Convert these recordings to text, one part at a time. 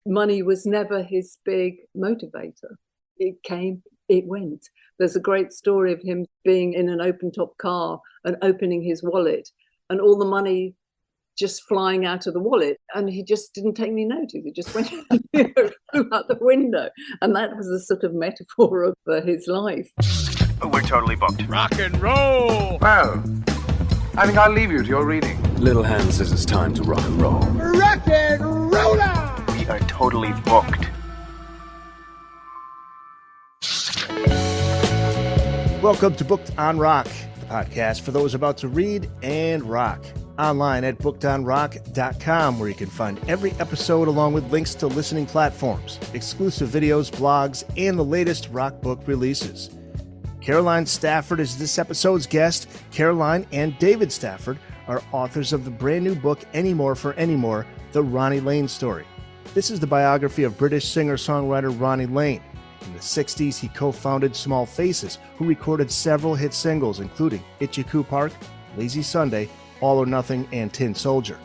money was never his big motivator. It came, it went. There's a great story of him being in an open-top car and opening his wallet and all the money just flying out of the wallet, and he just didn't take any notice. It just went flew out the window, and that was a sort of metaphor of his life. We're totally booked. Rock and roll! Well, I think I'll leave you to your reading. Little Hand says it's time to rock and roll. Rock and roller! We are totally booked. Welcome to Booked on Rock, the podcast for those about to read and rock. Online at bookedonrock.com, where you can find every episode along with links to listening platforms, exclusive videos, blogs, and the latest rock book releases. Caroline Stafford is this episode's guest. Caroline and David Stafford are authors of the brand new book, Anymore for Anymore, The Ronnie Lane Story. This is the biography of British singer-songwriter Ronnie Lane. In the 60s, he co-founded Small Faces, who recorded several hit singles, including Itchycoo Park, Lazy Sunday, All or Nothing, and Tin Soldier.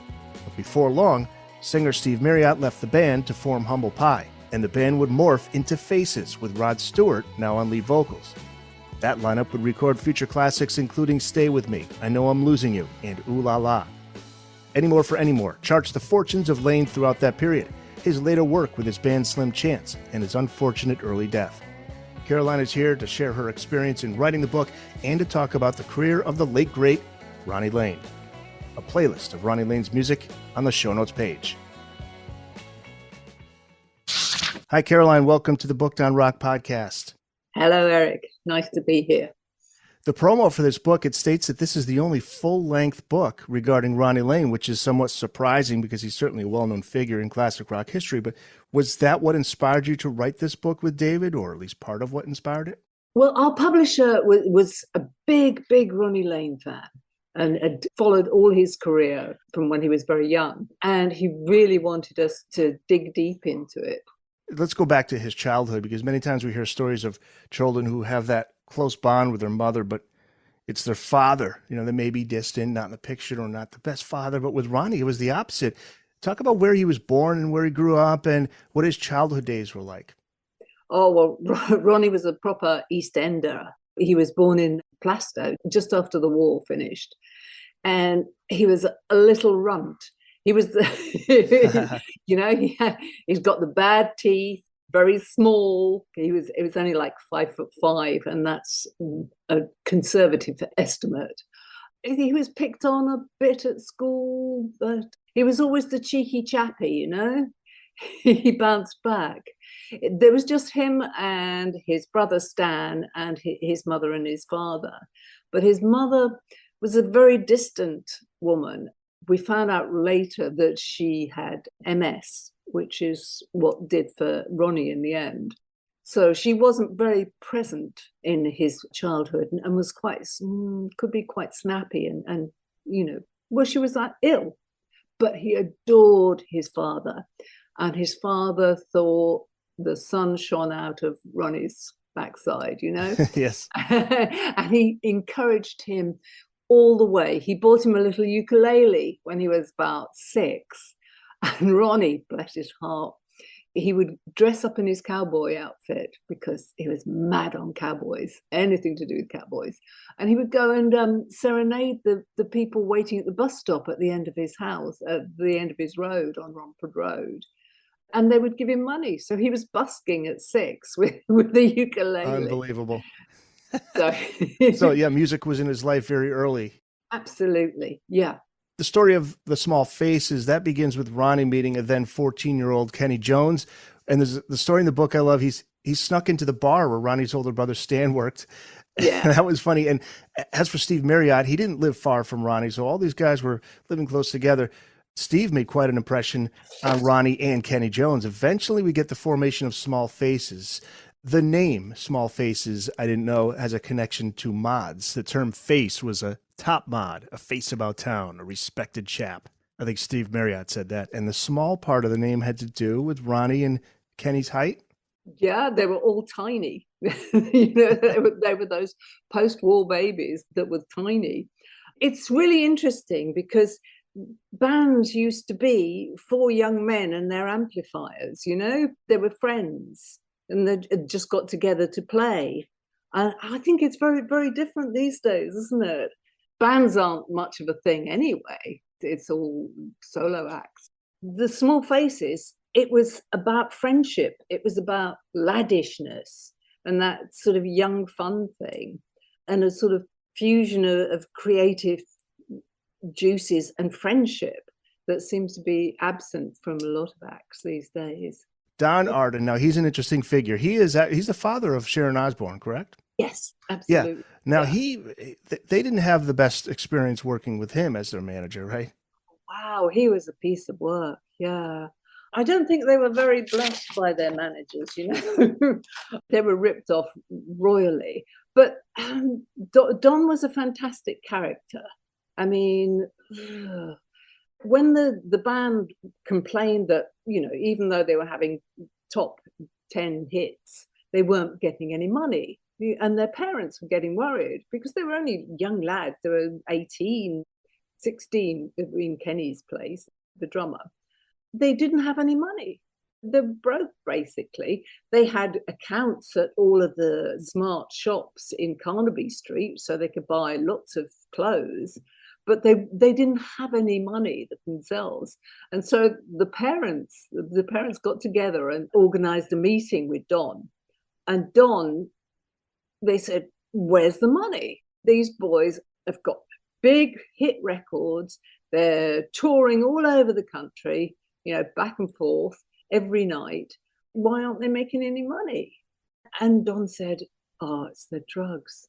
But before long, singer Steve Marriott left the band to form Humble Pie, and the band would morph into Faces with Rod Stewart now on lead vocals. That lineup would record future classics including Stay With Me, I Know I'm Losing You, and Ooh La La. Anymore for Anymore charts the fortunes of Lane throughout that period, his later work with his band Slim Chance, and his unfortunate early death. Caroline is here to share her experience in writing the book and to talk about the career of the late, great Ronnie Lane. A playlist of Ronnie Lane's music on the show notes page. Hi, Caroline. Welcome to the Booked on Rock podcast. Hello, Eric. Nice to be here. The promo for this book, it states that this is the only full-length book regarding Ronnie Lane, which is somewhat surprising because he's certainly a well-known figure in classic rock history. But was that what inspired you to write this book with David, or at least part of what inspired it? Well, our publisher was a big Ronnie Lane fan and had followed all his career from when he was very young. And he really wanted us to dig deep into it. Let's go back to his childhood, because many times we hear stories of children who have that close bond with their mother, but it's their father. You know, they may be distant, not in the picture, or not the best father. But with Ronnie, it was the opposite. Talk about where he was born and where he grew up and what his childhood days were like. Oh, well, Ronnie was a proper East Ender. He was born in Plaistow just after the war finished. And he was a little runt. He was, he's got the bad teeth, very small. It was only like 5'5", and that's a conservative estimate. He was picked on a bit at school, but he was always the cheeky chappy, He bounced back. There was just him and his brother Stan and his mother and his father. But his mother was a very distant woman. We found out later that she had MS, which is what did for Ronnie in the end. So she wasn't very present in his childhood and was could be quite snappy and she was ill. But he adored his father. And his father thought the sun shone out of Ronnie's backside, Yes. And he encouraged him all the way. He bought him a little ukulele when he was about 6. And Ronnie, bless his heart, he would dress up in his cowboy outfit because he was mad on cowboys, anything to do with cowboys. And he would go and serenade the people waiting at the bus stop at the end of his house, at the end of his road on Romford Road. And they would give him money. So he was busking at 6 with the ukulele. Unbelievable. So yeah, music was in his life very early. Absolutely, yeah. The story of the Small Faces, that begins with Ronnie meeting a then 14-year-old Kenny Jones. And there's the story in the book I love. He snuck into the bar where Ronnie's older brother Stan worked. Yeah. That was funny. And as for Steve Marriott, he didn't live far from Ronnie. So all these guys were living close together. Steve made quite an impression on Ronnie and Kenny Jones. Eventually we get the formation of Small Faces. The name Small Faces, I didn't know, has a connection to mods. The term face was a top mod, a face about town, a respected chap. I think Steve Marriott said that. And the small part of the name had to do with Ronnie and Kenny's height. Yeah, they were all tiny. They were those post-war babies that were tiny. It's really interesting because bands used to be 4 young men and their amplifiers, you know? They were friends and they just got together to play. And I think it's very, very different these days, isn't it? Bands aren't much of a thing anyway. It's all solo acts. The Small Faces, it was about friendship. It was about laddishness and that sort of young fun thing, and a sort of fusion of creative juices and friendship that seems to be absent from a lot of acts these days. Don Arden, now he's an interesting figure. He's the father of Sharon Osbourne, correct? Yes, absolutely. Yeah. Now they didn't have the best experience working with him as their manager, right? Wow, he was a piece of work. Yeah. I don't think they were very blessed by their managers, you know. They were ripped off royally. But Don was a fantastic character. I mean, when the band complained that, you know, even though they were having top 10 hits, they weren't getting any money. And their parents were getting worried because they were only young lads. They were 18, 16 in Kenny's place, the drummer. They didn't have any money. They were broke, basically. They had accounts at all of the smart shops in Carnaby Street, so they could buy lots of clothes, but they didn't have any money themselves. And so the parents got together and organized a meeting with Don. And Don, they said, where's the money? These boys have got big hit records. They're touring all over the country, you know, back and forth every night. Why aren't they making any money? And Don said, oh, it's the drugs.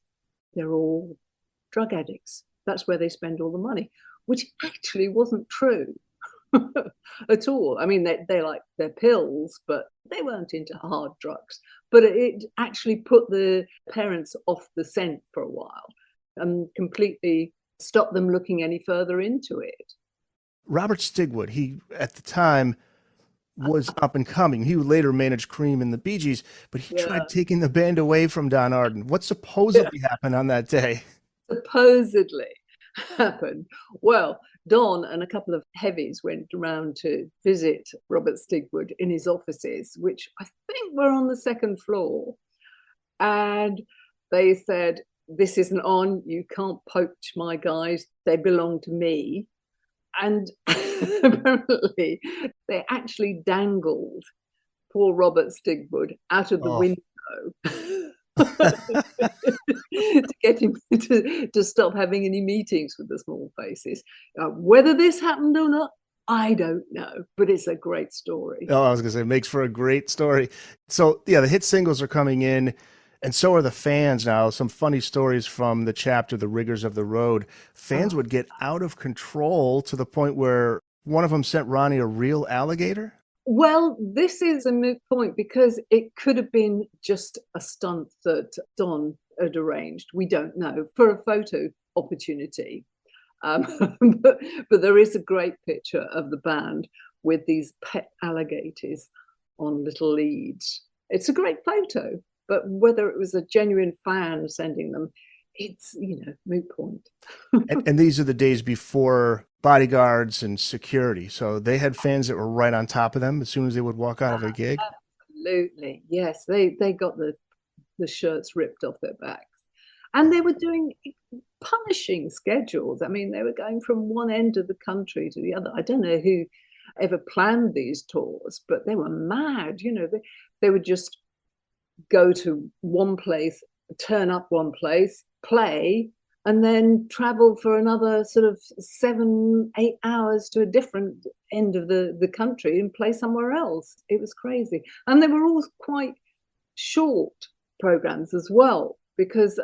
They're all drug addicts. That's where they spend all the money, which actually wasn't true at all. I mean, they like their pills, but they weren't into hard drugs. But it actually put the parents off the scent for a while and completely stopped them looking any further into it. Robert Stigwood, he at the time was up and coming. He would later manage Cream and the Bee Gees, but he tried taking the band away from Don Arden. What supposedly happened on that day? Supposedly happened. Well, Don and a couple of heavies went around to visit Robert Stigwood in his offices, which I think were on the second floor. And they said, this isn't on. You can't poach my guys. They belong to me. And apparently they actually dangled poor Robert Stigwood out of the window to get him to stop having any meetings with the Small Faces. Whether this happened or not, I don't know, but it's a great story. Oh, I was going to say, it makes for a great story. So, yeah, the hit singles are coming in, and so are the fans now. Some funny stories from the chapter, The Riggers of the Road. Fans would get out of control to the point where one of them sent Ronnie a real alligator. Well, this is a moot point because it could have been just a stunt that Don had arranged. We don't know, for a photo opportunity. But there is a great picture of the band with these pet alligators on little leads. It's a great photo, but whether it was a genuine fan sending them, it's, you know, moot point. And these are the days before bodyguards and security. So they had fans that were right on top of them as soon as they would walk out of a gig. Absolutely. Yes. They got the shirts ripped off their backs. And they were doing punishing schedules. I mean, they were going from one end of the country to the other. I don't know who ever planned these tours, but they were mad. You know, they would just go to one place, turn up one place, play, and then travel for another sort of 7-8 hours to a different end of the country and play somewhere else. It was crazy. And they were all quite short programs as well, because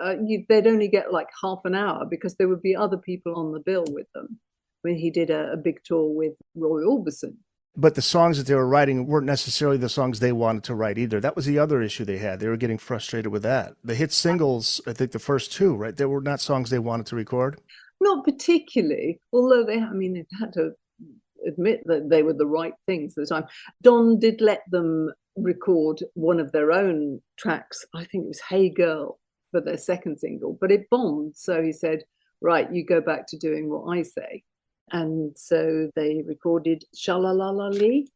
they'd only get like half an hour because there would be other people on the bill with them when he did a big tour with Roy Orbison. But the songs that they were writing weren't necessarily the songs they wanted to write either. That was the other issue they had. They were getting frustrated with that. The hit singles, I think the first two, right? They were not songs they wanted to record. Not particularly, although they had to admit that they were the right things at the time. Don did let them record one of their own tracks. I think it was Hey Girl for their second single, but it bombed. So he said, right, you go back to doing what I say. And so they recorded Shalalali,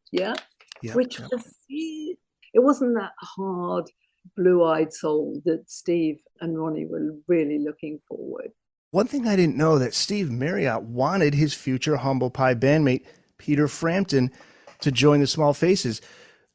which Yep. was, it wasn't that hard, blue-eyed soul that Steve and Ronnie were really looking forward. One thing I didn't know, that Steve Marriott wanted his future Humble Pie bandmate, Peter Frampton, to join the Small Faces.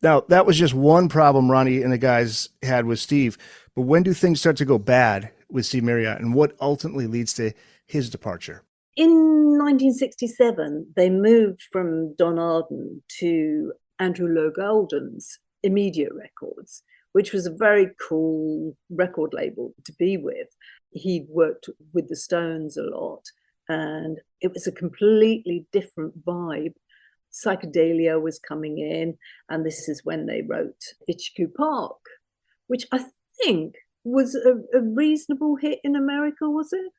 Now, that was just one problem Ronnie and the guys had with Steve. But when do things start to go bad with Steve Marriott, and what ultimately leads to his departure? In 1967, they moved from Don Arden to Andrew Lowe Golden's Immediate Records, which was a very cool record label to be with. He'd worked with the Stones a lot, and it was a completely different vibe. Psychedelia was coming in, and this is when they wrote Itchycoo Park, which I think was a reasonable hit in America, was it?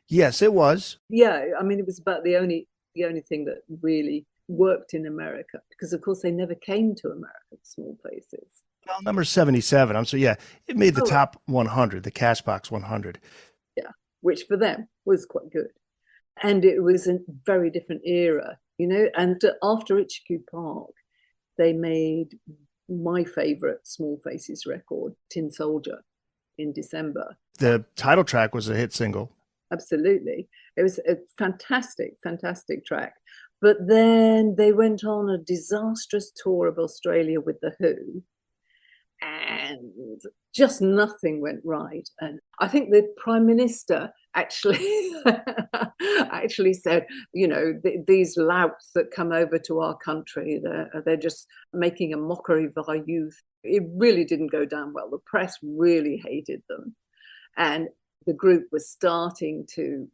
Yes, it was. Yeah, I mean, it was about the only thing that really worked in America, because of course they never came to America, Small Faces. Well, number 77. It made the Oh. top 100, the Cashbox 100. Yeah, which for them was quite good. And it was a very different era, and after Itchycoo Park, they made my favorite Small Faces record, Tin Soldier, in December. The title track was a hit single. Absolutely. It was a fantastic, fantastic track. But then they went on a disastrous tour of Australia with The Who, and just nothing went right. And I think the Prime Minister actually said, these louts that come over to our country, they're just making a mockery of our youth. It really didn't go down well. The press really hated them. And the group was starting to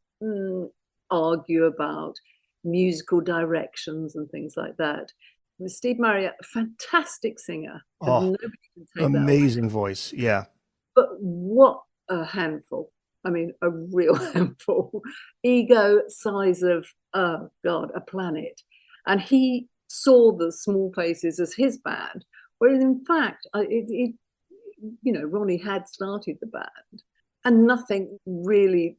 argue about musical directions and things like that. With Steve Marriott, a fantastic singer. Oh, nobody can take amazing that away. voice. Yeah. But what a handful. I mean, a real handful. Ego size of, oh God, a planet. And he saw the Small Faces as his band, whereas in fact, Ronnie had started the band, and nothing really,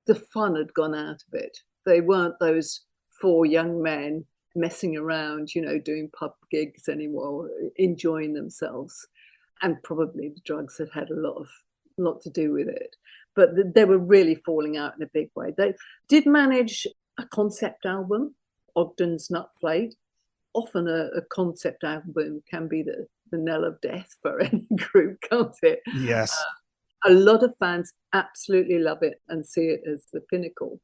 the fun had gone out of it. They weren't those four young men messing around, doing pub gigs anymore, enjoying themselves. And probably the drugs had a lot to do with it. But they were really falling out in a big way. They did manage a concept album, Ogden's Nut Plate. Often a concept album can be the knell of death for any group, can't it? Yes. A lot of fans absolutely love it and see it as the pinnacle.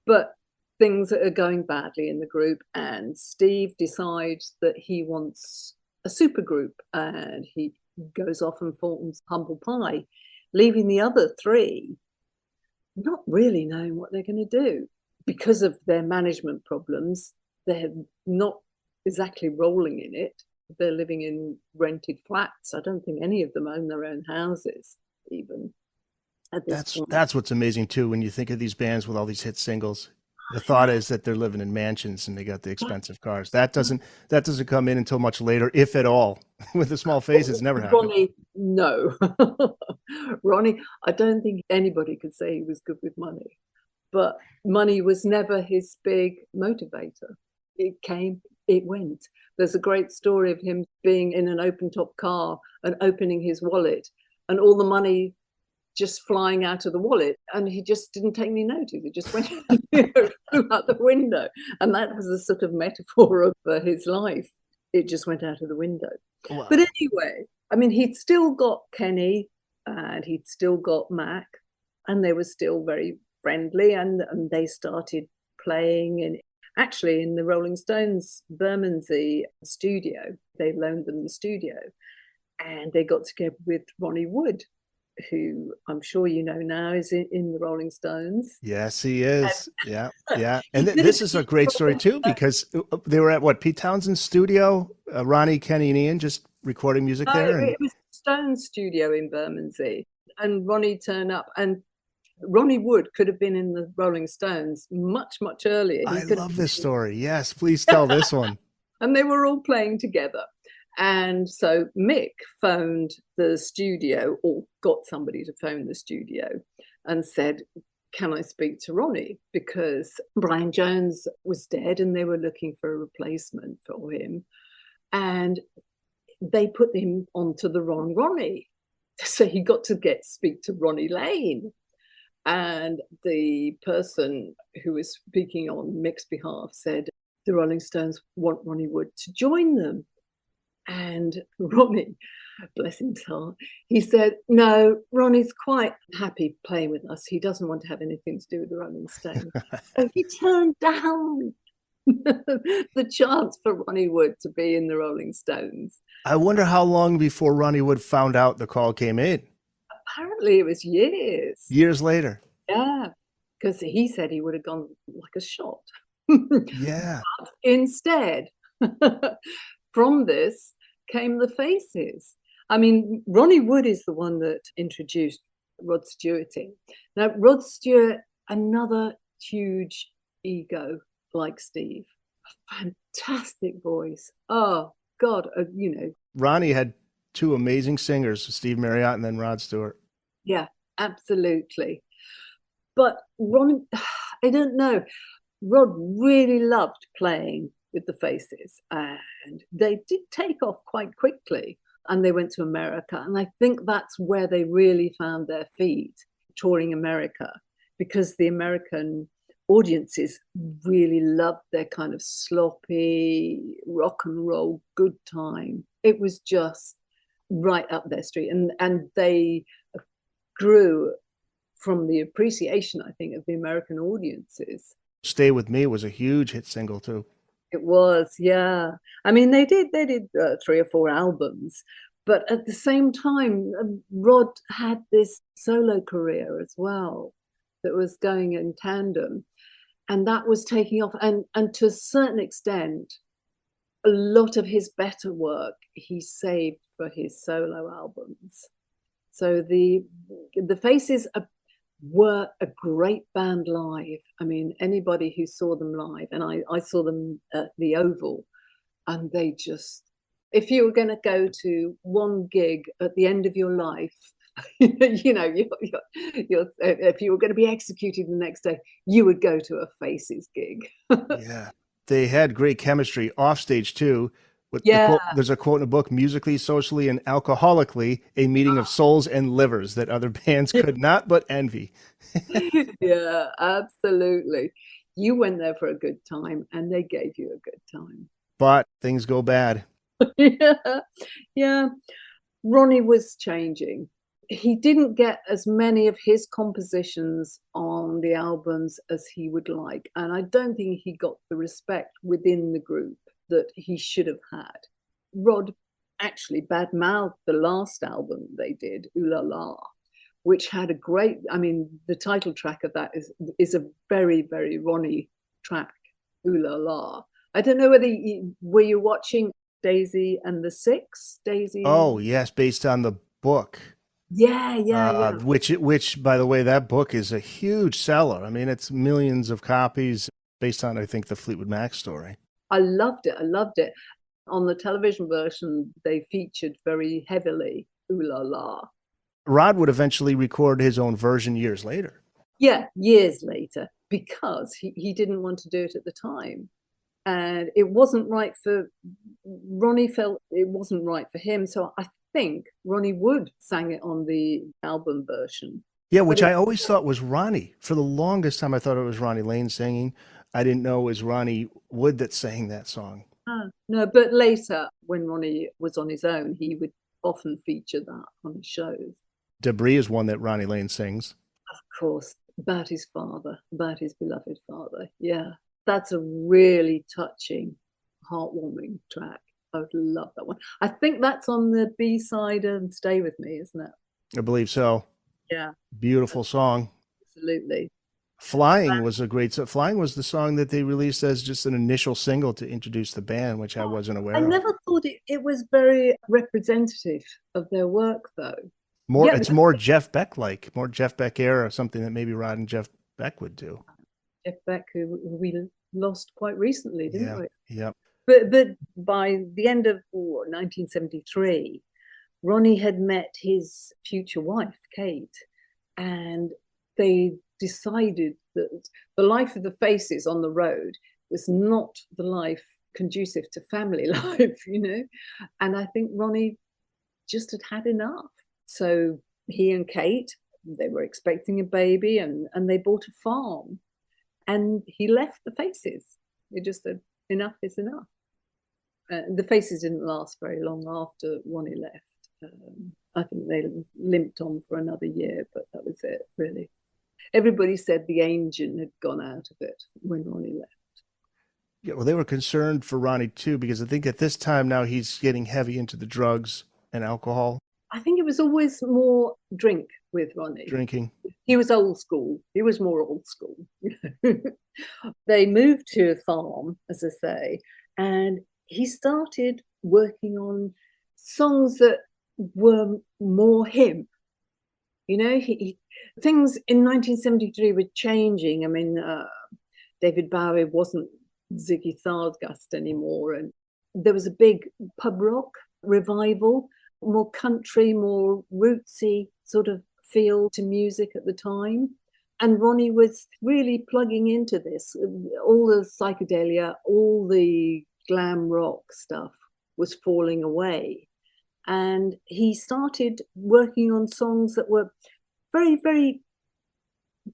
But things are going badly in the group, and Steve decides that he wants a super group, and he goes off and forms Humble Pie, leaving the other three not really knowing what they're going to do. Because of their management problems, they're not exactly rolling in it. They're living in rented flats. I don't think any of them own their own houses, even at this point. That's what's amazing too, when you think of these bands with all these hit singles. The thought is that they're living in mansions and they got the expensive cars. That doesn't come in until much later, if at all. With the Small Faces, never happened. Ronnie, no. Ronnie, I don't think anybody could say he was good with money, but money was never his big motivator. It came, it went. There's a great story of him being in an open top car and opening his wallet, and all the money just flying out of the wallet, and he just didn't take any notice. It just went flew out the window, and that was a sort of metaphor of his life. It just went out of the window. Wow. But anyway, I mean, he'd still got Kenny, and he'd still got Mac, and they were still very friendly, and they started playing in the Rolling Stones Bermondsey studio. They loaned them the studio, and they got together with Ronnie Wood, who I'm sure you know now is in the Rolling Stones. Yes, he is. Yeah. And this is a great story too, because they were at Pete Townshend's studio, Ronnie, Kenny, and Ian just recording music there. It was Stones studio in Bermondsey, and Ronnie turned up, and Ronnie Wood could have been in the Rolling Stones much, much earlier. I love this story. Yes, please tell this one. And they were all playing together. And so Mick phoned the studio, or got somebody to phone the studio, and said, can I speak to Ronnie? Because Brian Jones was dead and they were looking for a replacement for him. And they put him onto the wrong Ronnie. So he got to speak to Ronnie Lane. And the person who was speaking on Mick's behalf said, the Rolling Stones want Ronnie Wood to join them. And Ronnie, bless his heart, he said, no, Ronnie's quite happy playing with us. He doesn't want to have anything to do with the Rolling Stones. So he turned down the chance for Ronnie Wood to be in the Rolling Stones. I wonder how long before Ronnie Wood found out the call came in. Apparently it was years. Years later. Yeah, because he said he would have gone like a shot. Yeah. But instead, from this came the Faces. I mean, Ronnie Wood is the one that introduced Rod Stewart in. Now, Rod Stewart, another huge ego like Steve, a fantastic voice. Oh, God, Ronnie had two amazing singers, Steve Marriott and then Rod Stewart. Yeah, absolutely. But Ron, I don't know, Rod really loved playing with the Faces, and they did take off quite quickly, and they went to America. And I think that's where they really found their feet, touring America, because the American audiences really loved their kind of sloppy rock and roll good time. It was just right up their street, and they grew from the appreciation, I think, of the American audiences. Stay With Me was a huge hit single too. It was, yeah. I mean, they did 3 or 4 albums, but at the same time, Rod had this solo career as well that was going in tandem, and that was taking off. And to a certain extent, a lot of his better work he saved for his solo albums. So the Faces were a great band live. I mean, anybody who saw them live, and I saw them at the Oval, and they just, if you were going to go to one gig at the end of your life, if you were going to be executed the next day, you would go to a Faces gig. Yeah, they had great chemistry off stage too. There's a quote in the book: musically, socially, and alcoholically, a meeting of souls and livers that other bands could not but envy. Yeah, absolutely. You went there for a good time, and they gave you a good time. But things go bad. Yeah. Ronnie was changing. He didn't get as many of his compositions on the albums as he would like, and I don't think he got the respect within the group that he should have had. Rod actually badmouthed the last album they did, Ooh La La, which had a great, I mean, the title track of that is a very, very Ronnie track, Ooh La La. I don't know whether were you watching Daisy and the Six? Daisy? Oh, yes, based on the book. Yeah. Which, by the way, that book is a huge seller. I mean, it's millions of copies based on, I think, the Fleetwood Mac story. I loved it. On the television version, they featured very heavily Ooh La La. Rod would eventually record his own version years later. Yeah, years later, because he didn't want to do it at the time. And it wasn't right for Ronnie, felt it wasn't right for him. So I think Ronnie Wood sang it on the album version. Yeah, which I always thought was Ronnie. For the longest time, I thought it was Ronnie Lane singing. I didn't know it was Ronnie Wood that sang that song. No, but later, when Ronnie was on his own, he would often feature that on his shows. Debris is one that Ronnie Lane sings. Of course, about his father, about his beloved father. Yeah, that's a really touching, heartwarming track. I would love that one. I think that's on the B-side of Stay With Me, isn't it? I believe so. Yeah. Beautiful song. Absolutely. Flying was a great song. Flying was the song that they released as just an initial single to introduce the band, which I wasn't aware of. I never thought it was very representative of their work, though. It's more Jeff Beck-like, more Jeff Beck era, something that maybe Rod and Jeff Beck would do. Jeff Beck, who we lost quite recently, didn't we? Yeah. But by the end of 1973, Ronnie had met his future wife, Kate, and they decided that the life of the Faces on the road was not the life conducive to family life, you know. And I think Ronnie just had enough. So he and Kate, they were expecting a baby, and they bought a farm, and he left the Faces. He just said, enough is enough. The Faces didn't last very long after Ronnie left. I think they limped on for another year, but that was it, really. Everybody said the engine had gone out of it when Ronnie left. Yeah, well, they were concerned for Ronnie too, because I think at this time now he's getting heavy into the drugs and alcohol. I think it was always more drink with Ronnie. Drinking. He was old school. He was more old school. They moved to a farm, as I say, and he started working on songs that were more him. You know, things in 1973 were changing. I mean, David Bowie wasn't Ziggy Stardust anymore, and there was a big pub rock revival, more country, more rootsy sort of feel to music at the time. And Ronnie was really plugging into this. All the psychedelia, all the glam rock stuff was falling away. And he started working on songs that were very, very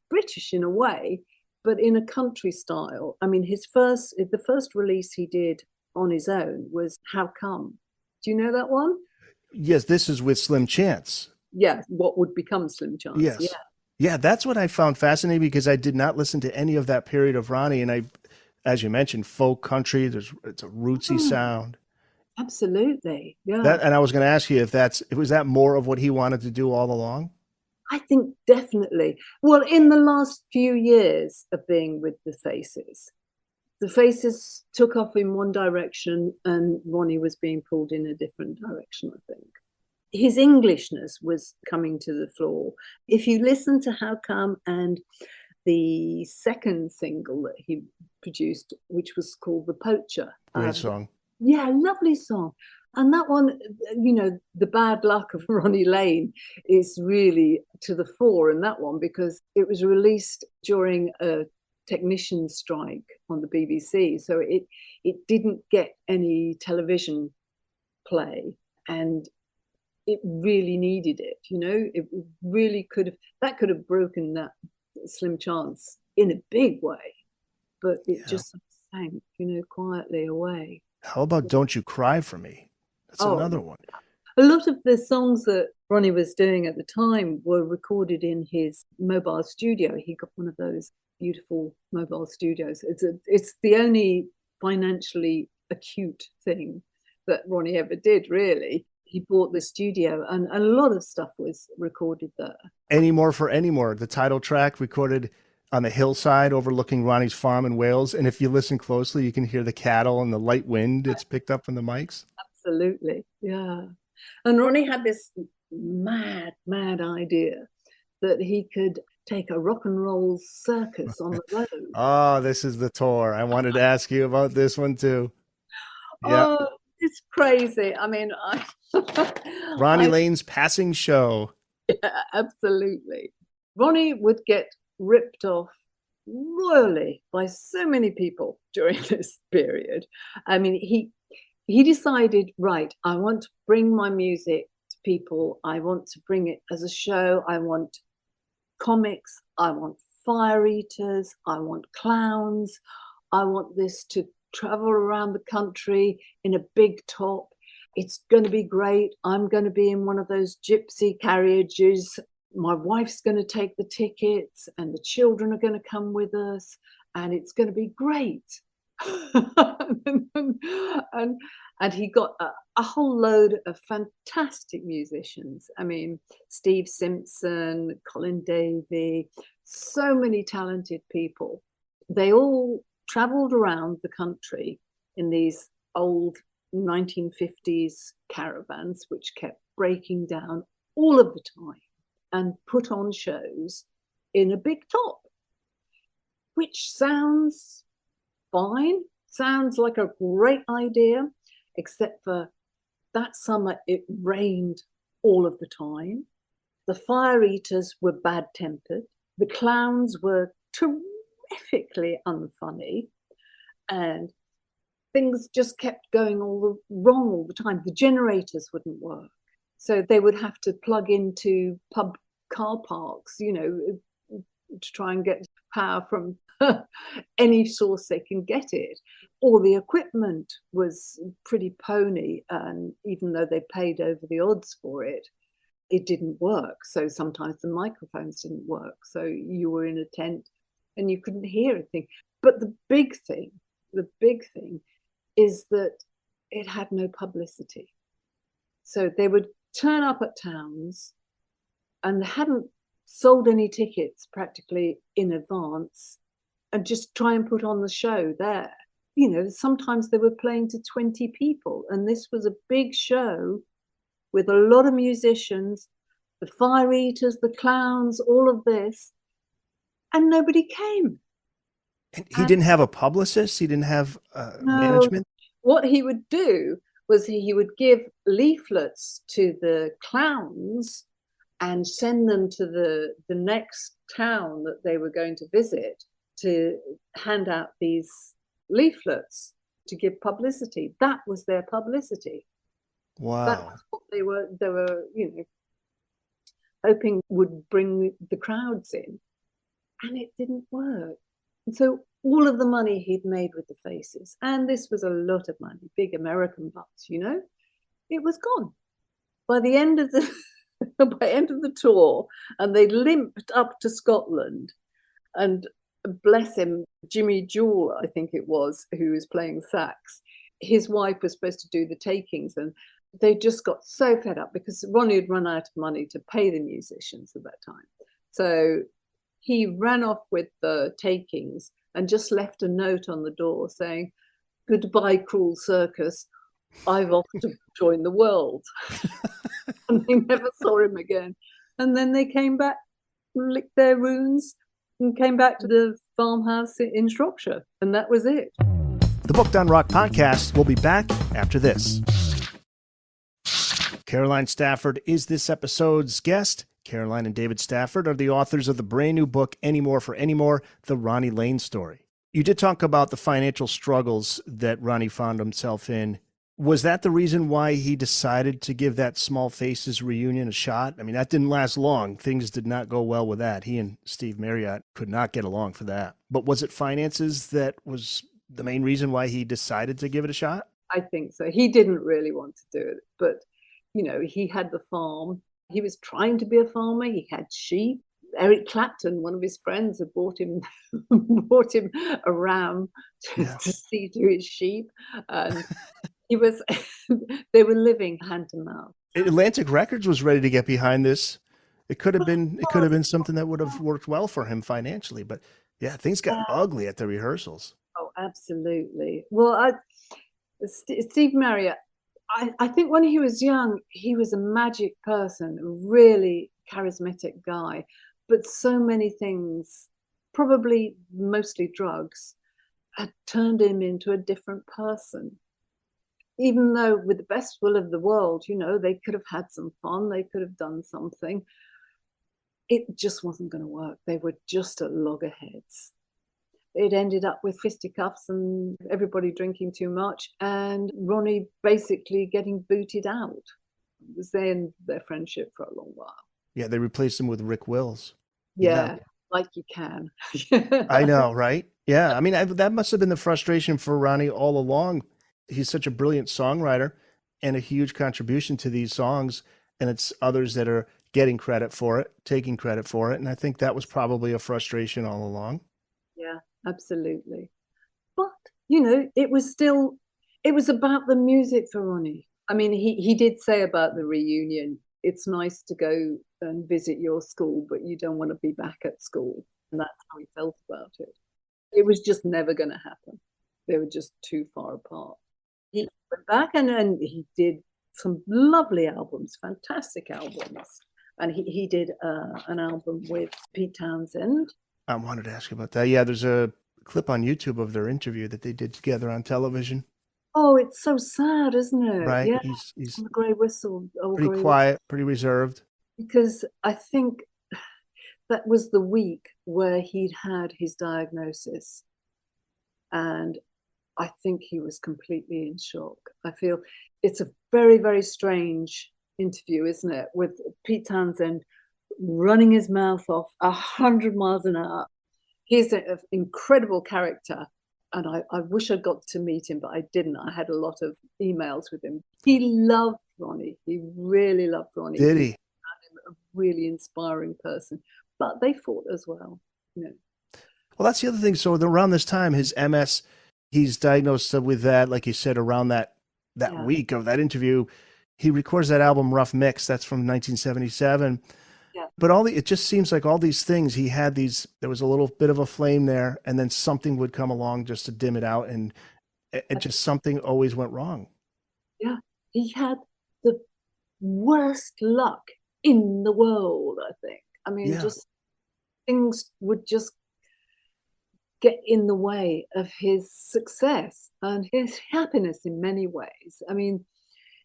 British in a way, but in a country style. I mean, the first release he did on his own was How Come? Do you know that one? Yes, this is with Slim Chance. Yeah, what would become Slim Chance. Yes. Yeah. Yeah, that's what I found fascinating, because I did not listen to any of that period of Ronnie. And I, as you mentioned, folk country, it's a rootsy sound. Absolutely. Yeah. And I was going to ask you if was that more of what he wanted to do all along? I think definitely. Well, in the last few years of being with the Faces took off in one direction, and Ronnie was being pulled in a different direction, I think. His Englishness was coming to the floor. If you listen to How Come and the second single that he produced, which was called The Poacher. Great song. Yeah, lovely song. And that one, you know, the bad luck of Ronnie Lane is really to the fore in that one, because it was released during a technician strike on the BBC. So it didn't get any television play, and it really needed it, you know. It really could have broken that Slim Chance in a big way, but it just sank, you know, quietly away. How about Don't You Cry For Me? That's another one. A lot of the songs that Ronnie was doing at the time were recorded in his mobile studio. He got one of those beautiful mobile studios. It's the only financially acute thing that Ronnie ever did, really. He bought the studio, and a lot of stuff was recorded there. Anymore for Anymore, the title track, recorded on the hillside overlooking Ronnie's farm in Wales. And if you listen closely, you can hear the cattle and the light wind. It's picked up in the mics. Absolutely, yeah. And Ronnie had this mad idea that he could take a rock and roll circus on the road. Oh, this is the tour. I wanted to ask you about this one too. Yeah. Oh, it's crazy. I mean, Ronnie Lane's Passing Show. Yeah, absolutely. Ronnie would get ripped off royally by so many people during this period. I mean, he decided, right, I want to bring my music to people. I want to bring it as a show. I want comics. I want fire eaters. I want clowns. I want this to travel around the country in a big top. It's going to be great. I'm going to be in one of those gypsy carriages. My wife's going to take the tickets, and the children are going to come with us, and it's going to be great. and he got a whole load of fantastic musicians. I mean, Steve Simpson, Colin Davey, so many talented people. They all traveled around the country in these old 1950s caravans, which kept breaking down all of the time, and put on shows in a big top, which sounds fine, sounds like a great idea, except for that summer it rained all of the time. The fire eaters were bad-tempered. The clowns were terrifically unfunny, and things just kept going wrong all the time. The generators wouldn't work. So they would have to plug into pub car parks, to try and get power from any source they can get it. All the equipment was pretty pony, and even though they paid over the odds for it, it didn't work. So sometimes the microphones didn't work. So you were in a tent and you couldn't hear anything. But the big thing is that it had no publicity. So they would turn up at towns and they hadn't sold any tickets practically in advance and just try and put on the show there. Sometimes they were playing to 20 people, and this was a big show with a lot of musicians, the fire eaters, the clowns, all of this, and nobody came. And he didn't have a publicist? He didn't have management? What he would do was he would give leaflets to the clowns and send them to the next town that they were going to visit to hand out these leaflets to give publicity. That was their publicity. Wow. That was what they were hoping would bring the crowds in. And it didn't work. And so all of the money he'd made with the faces, and this was a lot of money, big American bucks, it was gone. By the end of the tour, and they limped up to Scotland, and bless him, Jimmy Jewell, I think it was, who was playing sax. His wife was supposed to do the takings, and they just got so fed up because Ronnie had run out of money to pay the musicians at that time. So he ran off with the takings and just left a note on the door saying, "Goodbye, cruel circus. I've off to join the world." And they never saw him again. And then they came back, licked their wounds, and came back to the farmhouse in Shropshire. And that was it. The Booked on Rock podcast will be back after this. Caroline Stafford is this episode's guest. Caroline and David Stafford are the authors of the brand new book, Anymore for Anymore, The Ronnie Lane Story. You did talk about the financial struggles that Ronnie found himself in. Was that the reason why he decided to give that Small Faces reunion a shot? I mean, that didn't last long. Things did not go well with that. He and Steve Marriott could not get along for that. But was it finances that was the main reason why he decided to give it a shot? I think so. He didn't really want to do it, but, he had the farm. He was trying to be a farmer. He had sheep. Eric Clapton, one of his friends, had bought him a ram to see to his sheep. And they were living hand to mouth. Atlantic Records was ready to get behind this. It could have been something that would have worked well for him financially, but yeah, things got ugly at the rehearsals. Oh, absolutely. Well, Steve Marriott, I think when he was young, he was a magic person, a really charismatic guy, but so many things, probably mostly drugs, had turned him into a different person. Even though with the best will of the world, they could have had some fun, they could have done something. It just wasn't going to work. They were just at loggerheads. It ended up with fisticuffs and everybody drinking too much, and Ronnie basically getting booted out. It was in their friendship for a long while. Yeah, they replaced him with Rick Wills. Yeah. Like you can. I know, right? Yeah, I mean, that must have been the frustration for Ronnie all along. He's such a brilliant songwriter and a huge contribution to these songs, and it's others that are getting credit for it, taking credit for it, and I think that was probably a frustration all along. Yeah, absolutely. But, it was about the music for Ronnie. I mean, he did say about the reunion, it's nice to go and visit your school, but you don't want to be back at school. And that's how he felt about it. It was just never going to happen. They were just too far apart. He went back and he did some lovely albums, fantastic albums. And he did an album with Pete Townsend. I wanted to ask you about that. Yeah, there's a clip on YouTube of their interview that they did together on television. Oh, it's so sad, isn't it? Right. Yeah. He's the Grey Whistle. pretty quiet, pretty reserved. Because I think that was the week where he'd had his diagnosis. And I think he was completely in shock. I feel it's a very, very strange interview, isn't it? With Pete Townsend running his mouth off 100 miles an hour. He's an incredible character. And I wish I'd got to meet him, but I didn't. I had a lot of emails with him. He loved Ronnie. He really loved Ronnie. Did he? Found him a really inspiring person. But they fought as well, you know. Well, that's the other thing. So around this time, his MS, he's diagnosed with that, like you said, around that week of that interview. He records that album Rough Mix. That's from 1977. Yeah. But it just seems like all these things, he had these, there was a little bit of a flame there, and then something would come along just to dim it out, and it just something always went wrong. Yeah, he had the worst luck in the world, I think. I mean, just things would just get in the way of his success and his happiness in many ways. I mean,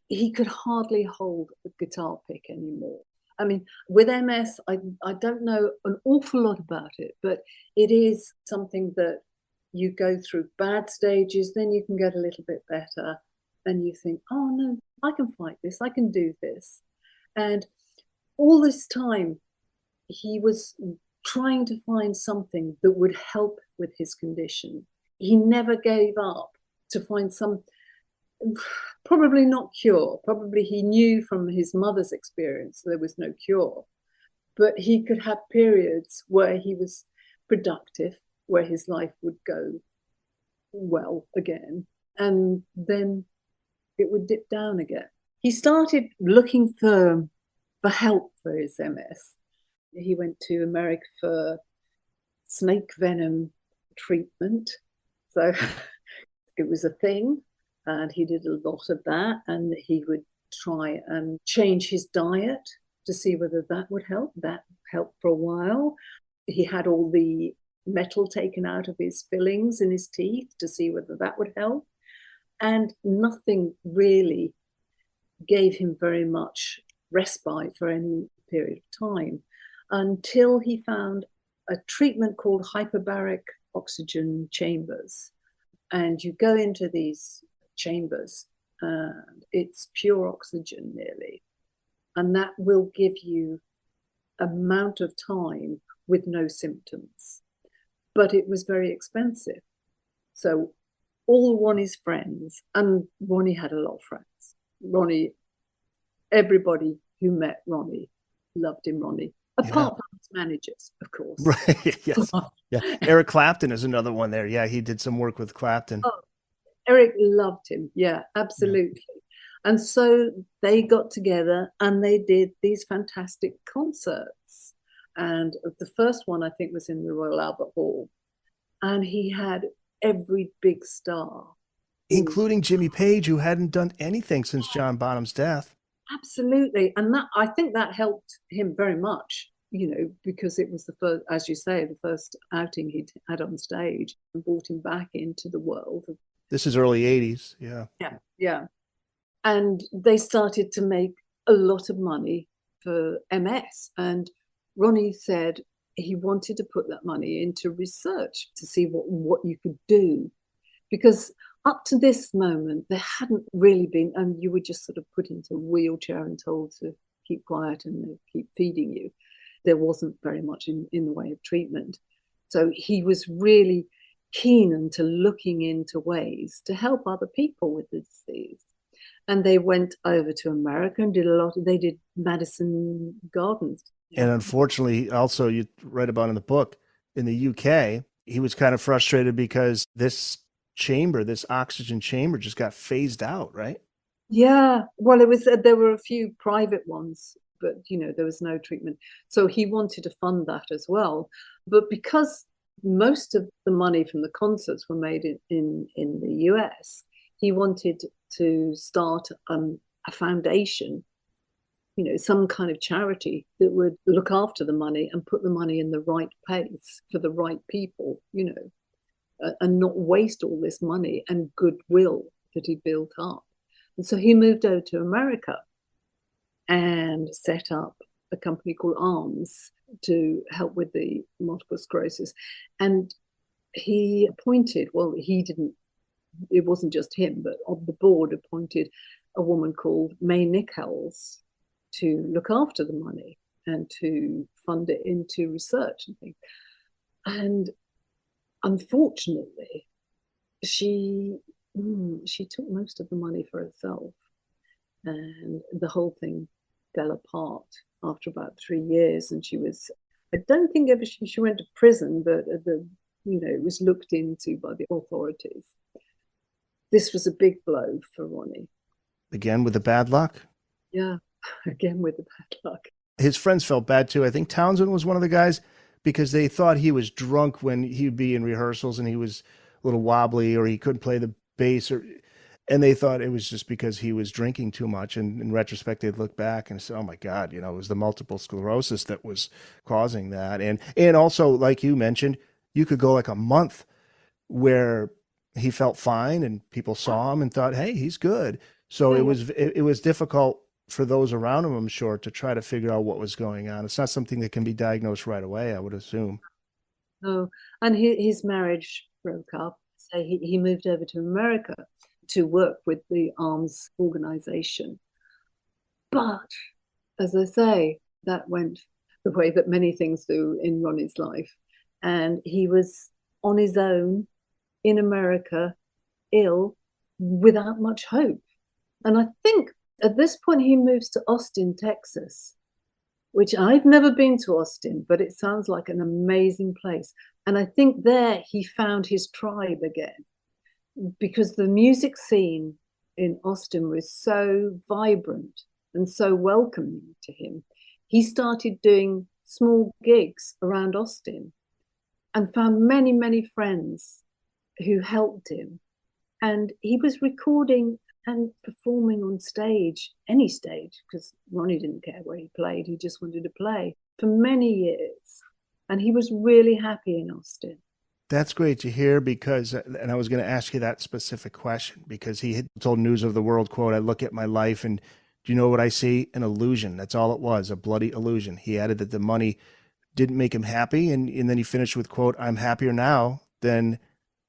he could hardly hold a guitar pick anymore. I mean, with MS, I don't know an awful lot about it, but it is something that you go through bad stages, then you can get a little bit better, and you think, oh no, I can fight this, I can do this. And all this time, he was trying to find something that would help with his condition. He never gave up to find some, probably not cure. Probably he knew from his mother's experience there was no cure, but he could have periods where he was productive, where his life would go well again, and then it would dip down again. He started looking for help for his MS. He went to America for snake venom treatment. So it was a thing, and he did a lot of that, and he would try and change his diet to see whether that would help. That helped for a while. He had all the metal taken out of his fillings in his teeth to see whether that would help. And nothing really gave him very much respite for any period of time until he found a treatment called hyperbaric oxygen chambers. And you go into these chambers and it's pure oxygen nearly. And that will give you amount of time with no symptoms. But it was very expensive. So all Ronnie's friends, and Ronnie had a lot of friends. Ronnie, everybody who met Ronnie loved him, Ronnie. Apart from his managers, of course. Right, yes. Yeah. Eric Clapton is another one there. Yeah, he did some work with Clapton. Oh, Eric loved him. Yeah, absolutely. Yeah. And so they got together and they did these fantastic concerts. And the first one, I think, was in the Royal Albert Hall. And he had every big star. Including Jimmy Page, who hadn't done anything since John Bonham's death. Absolutely. And that, I think that helped him very much, you know, because it was the first, as you say, the first outing he'd had on stage and brought him back into the world. This is early 80s. Yeah. Yeah. Yeah. And they started to make a lot of money for MS. And Ronnie said he wanted to put that money into research to see what you could do. Because up to this moment, there hadn't really been, and you were just sort of put into a wheelchair and told to keep quiet and keep feeding you. There wasn't very much in the way of treatment. So he was really keen into looking into ways to help other people with the disease. And they went over to America and they did Madison Gardens. And unfortunately, also, you write about in the book, in the UK, he was kind of frustrated because this oxygen chamber just got phased out, right? Yeah, well, there were a few private ones, but there was no treatment. So he wanted to fund that as well. But because most of the money from the concerts were made in the US, he wanted to start a foundation, some kind of charity that would look after the money and put the money in the right place for the right people, and not waste all this money and goodwill that he built up. And so he moved over to America and set up a company called ARMS, to help with the multiple sclerosis. And he appointed, well, he didn't, it wasn't just him, but on the board appointed a woman called May Nichols to look after the money and to fund it into research and things. And unfortunately, she took most of the money for herself, and the whole thing fell apart after about 3 years. And I don't think ever she went to prison, but it was looked into by the authorities. This was a big blow for Ronnie. Again with the bad luck? Yeah, again with the bad luck. His friends felt bad too. I think Townsend was one of the guys because they thought he was drunk when he'd be in rehearsals and he was a little wobbly or he couldn't play the bass, and they thought it was just because he was drinking too much. And in retrospect, they'd look back and say, oh my God, it was the multiple sclerosis that was causing that. And also, like you mentioned, you could go like a month where he felt fine and people saw him and thought, hey, he's good. So it was difficult for those around him, I'm sure, to try to figure out what was going on. It's not something that can be diagnosed right away, I would assume. No, and his marriage broke up. So he moved over to America to work with the arms organization. But as I say, that went the way that many things do in Ronnie's life. And he was on his own in America, ill, without much hope. And I think at this point he moves to Austin, Texas, which I've never been to Austin, but it sounds like an amazing place. And I think there he found his tribe again, because the music scene in Austin was so vibrant and so welcoming to him. He started doing small gigs around Austin and found many, many friends who helped him. And he was recording and performing on stage, any stage, because Ronnie didn't care where he played. He just wanted to play for many years. And he was really happy in Austin. That's great to hear because, and I was going to ask you that specific question, because he had told News of the World, quote, I look at my life and do you know what I see? An illusion. That's all it was, a bloody illusion. He added that the money didn't make him happy. And then he finished with, quote, I'm happier now than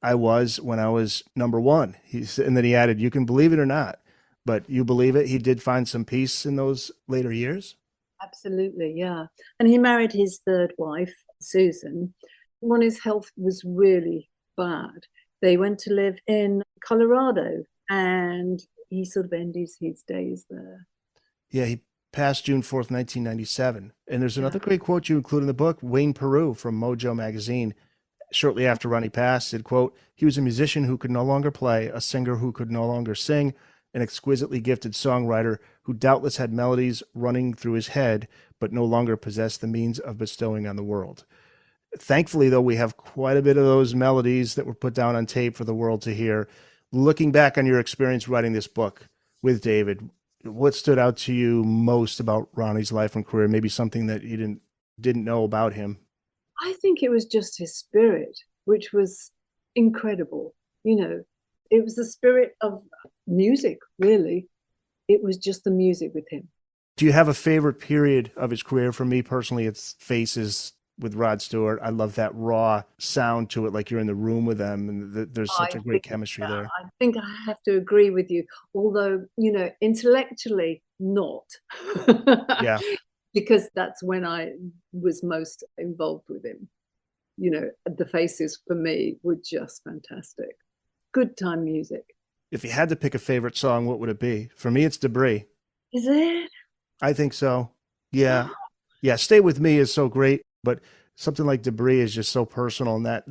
I was when I was number one. And then he added, you can believe it or not, but you believe it. He did find some peace in those later years. Absolutely, yeah. And he married his third wife, Susan, when his health was really bad. They went to live in Colorado and he sort of ended his days there. Yeah, he passed June 4th, 1997. And there's another great quote you include in the book. Wayne Peru from Mojo magazine, shortly after Ronnie passed, said, quote, he was a musician who could no longer play, a singer who could no longer sing, an exquisitely gifted songwriter who doubtless had melodies running through his head, but no longer possessed the means of bestowing on the world. Thankfully, though, we have quite a bit of those melodies that were put down on tape for the world to hear. Looking back on your experience writing this book with David, what stood out to you most about Ronnie's life and career? Maybe something that you didn't know about him. I think it was just his spirit, which was incredible. It was the spirit of music, really. It was just the music with him. Do you have a favorite period of his career? For me personally, it's Faces with Rod Stewart. I love that raw sound to it, like you're in the room with them, and there's such a great chemistry there. I think I have to agree with you, although, intellectually not. Yeah. Because that's when I was most involved with him. The Faces for me were just fantastic. Good time music. If you had to pick a favorite song, what would it be? For me, it's Debris. Is it? I think so. Yeah. Yeah. Stay With Me is so great, but something like Debris is just so personal, and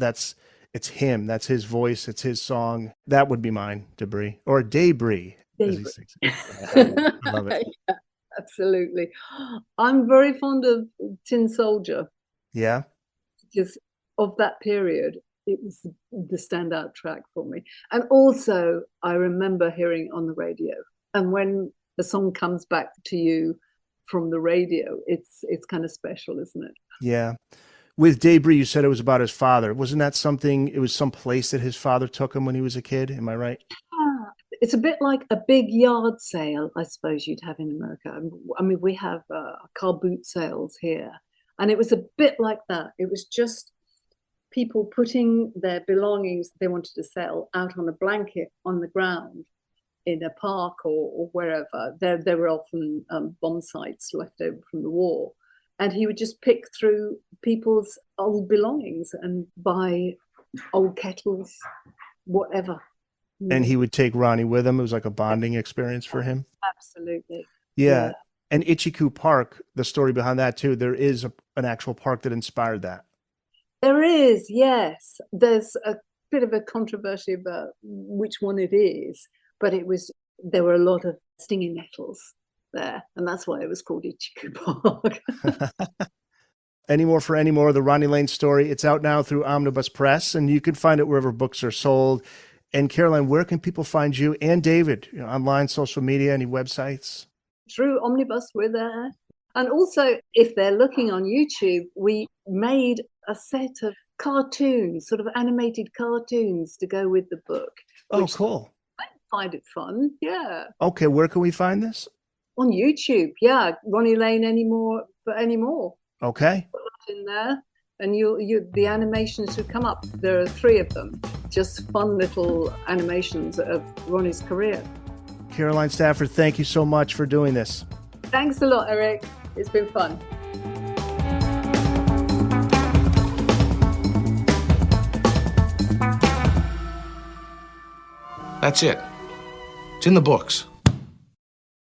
it's him. That's his voice. It's his song. That would be mine, Debris. Or Debris. As he sings it. I love it. Yeah, absolutely. I'm very fond of Tin Soldier. Yeah. Because of that period, it was the standout track for me. And also, I remember hearing on the radio. And when a song comes back to you from the radio, it's kind of special, isn't it? Yeah. With Debris, you said it was about his father. Wasn't that something, it was some place that his father took him when he was a kid? Am I right? It's a bit like a big yard sale, I suppose you'd have in America. I mean, we have car boot sales here. And it was a bit like that. It was just people putting their belongings they wanted to sell out on a blanket on the ground in a park or wherever. There were often bomb sites left over from the war. And he would just pick through people's old belongings and buy old kettles, whatever. And he would take Ronnie with him. It was like a bonding experience for him. Absolutely. Yeah. And Itchycoo Park, the story behind that too, there is an actual park that inspired that. There is, yes. There's a bit of a controversy about which one it is, but there were a lot of stinging nettles there, and that's why it was called Itchycoo Park. Any More for Any More, the Ronnie Lane Story. It's out now through Omnibus Press, and you can find it wherever books are sold. And Caroline, where can people find you and David? Online, social media, any websites? Through Omnibus, we're there. And also, if they're looking on YouTube, we made a set of cartoons, sort of animated cartoons to go with the book. Oh, cool. I find it fun, yeah. Okay, where can we find this? On YouTube, yeah. Ronnie Lane Anymore for Any More. Okay. Put that in there, and the animations should come up. There are 3 of them, just fun little animations of Ronnie's career. Caroline Stafford, thank you so much for doing this. Thanks a lot, Eric. It's been fun. That's it. It's in the books.